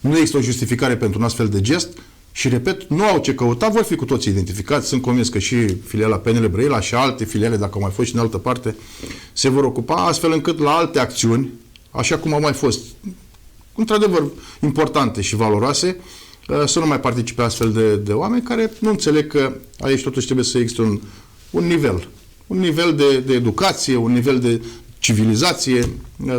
Nu există o justificare pentru un astfel de gest și, repet, nu au ce căuta, vor fi cu toții identificați. Sunt convins că și filiala PNL Brăila și alte filiale, dacă au mai fost și în altă parte, se vor ocupa, astfel încât la alte acțiuni, așa cum au mai fost, într-adevăr, importante și valoroase, să nu mai participe astfel de oameni care nu înțeleg că aici totuși trebuie să existe un nivel de educație, un nivel de civilizație.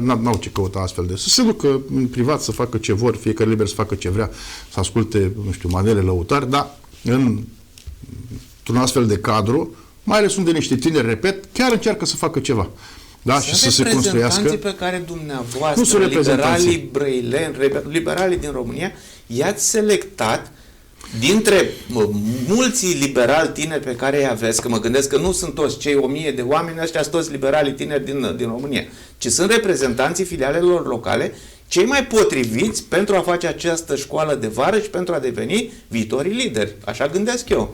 N-au ce căuta astfel de... Să se ducă în privat să facă ce vor, fiecare liber să facă ce vrea, să asculte, nu știu, manele lăutari, dar într-un astfel de cadru, mai ales unde niște tineri, repet, chiar încearcă să facă ceva. Da? Și să se construiască. Pe care dumneavoastră, liberalii brăileni, liberalii din România, i-ați selectat dintre mulți liberali tineri pe care îi aveți, că mă gândesc că nu sunt toți cei 1000 de oameni, ăștia sunt toți liberalii tineri din România, ci sunt reprezentanții filialelor locale, cei mai potriviți pentru a face această școală de vară și pentru a deveni viitorii lideri. Așa gândesc eu.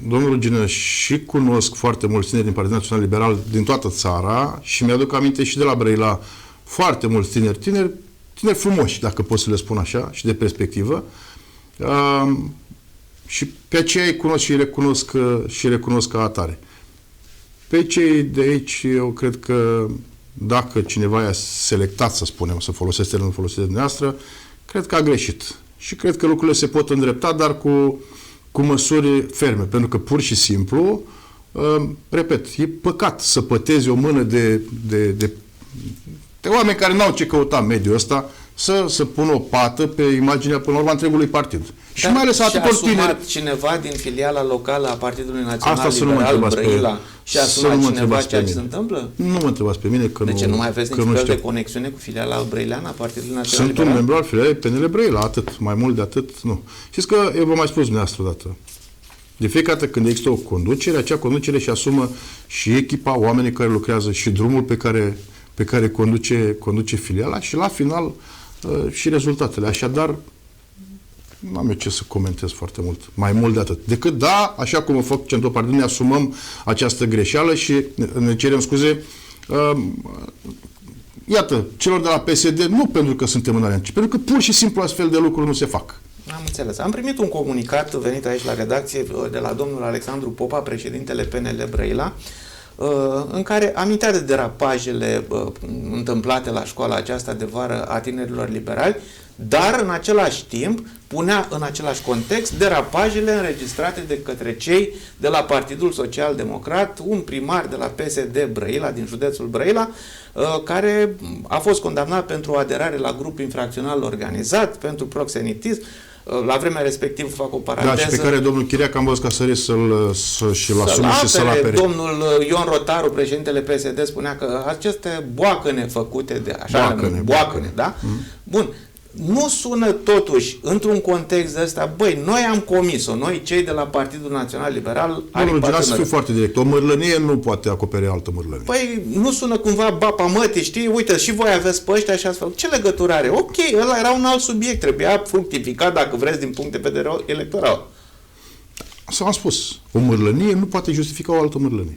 Domnul Gină, și cunosc foarte mulți tineri din Partidul Național Liberal din toată țara și mi-aduc aminte și de la Brăila foarte mulți tineri frumoși, dacă pot să le spun așa, și de perspectivă. Și pe aceea îi cunosc și recunosc ca atare. Pe cei de aici, eu cred că dacă cineva i-a selectat, să spunem, să folosesc termenul folosit de dumneavoastră, cred că a greșit. Și cred că lucrurile se pot îndrepta, dar cu măsuri ferme. Pentru că pur și simplu, repet, e păcat să pătezi o mână de oameni care n-au ce căuta în mediul ăsta, să pună o pată pe imaginea, până la urmă, întregului partid. Și mai ales atâtor tineri. Cineva din filiala locală a Partidului Național Liberal Brăila și a asumat cineva ceea ce se întâmplă? Nu mă întrebați pe mine că de ce nu mai aveți niciun fel de conexiune cu filiala brăileană a Partidului Național Liberal? Sunt Liberal? un membru al filialei PNL Brăila, atât. Mai mult de atât, nu. Știți că eu vă mai spus dumneavoastră odată. De fiecare dată când există o conducere, acea conducere și asumă și echipa, oamenii care lucrează și drumul pe care conduce filiala și la final și rezultatele. Așadar, nu am eu ce să comentez foarte mult, mai mult de atât. Decât, da, așa cum o fac Centrul Partid, ne asumăm această greșeală și ne cerem scuze, iată, celor de la PSD, nu pentru că suntem în alianță, ci pentru că pur și simplu astfel de lucruri nu se fac. Am înțeles. Am primit un comunicat venit aici la redacție de la domnul Alexandru Popa, președintele PNL Brăila, în care amintea de derapajele întâmplate la școala aceasta de vară a tinerilor liberali, dar în același timp punea în același context derapajele înregistrate de către cei de la Partidul Social Democrat, un primar de la PSD Brăila, din județul Brăila, care a fost condamnat pentru aderare la grup infracțional organizat, pentru proxenetism. La vremea respectivă, fac o paranteză. Da, și pe care domnul Chiriac am văzut că a sărit să-și-l asume și să-l apere. Domnul Ion Rotaru, președintele PSD, spunea că aceste boacăne făcute de așa, boacăne, da? Bun. Nu sună totuși, într-un context de ăsta, băi, noi am comis-o, noi cei de la Partidul Național Liberal... Domnul Gina, să fiu foarte direct, o mărlănie nu poate acoperi altă mărlănie. Păi, nu sună cumva bapa mătii, știi? Uite, și voi aveți pe ăștia și astfel. Ce legătură are? Ok, ăla era un alt subiect, trebuia fructificat, dacă vreți, din punct de vedere electoral. Să am spus, o mărlănie nu poate justifica o altă mărlănie.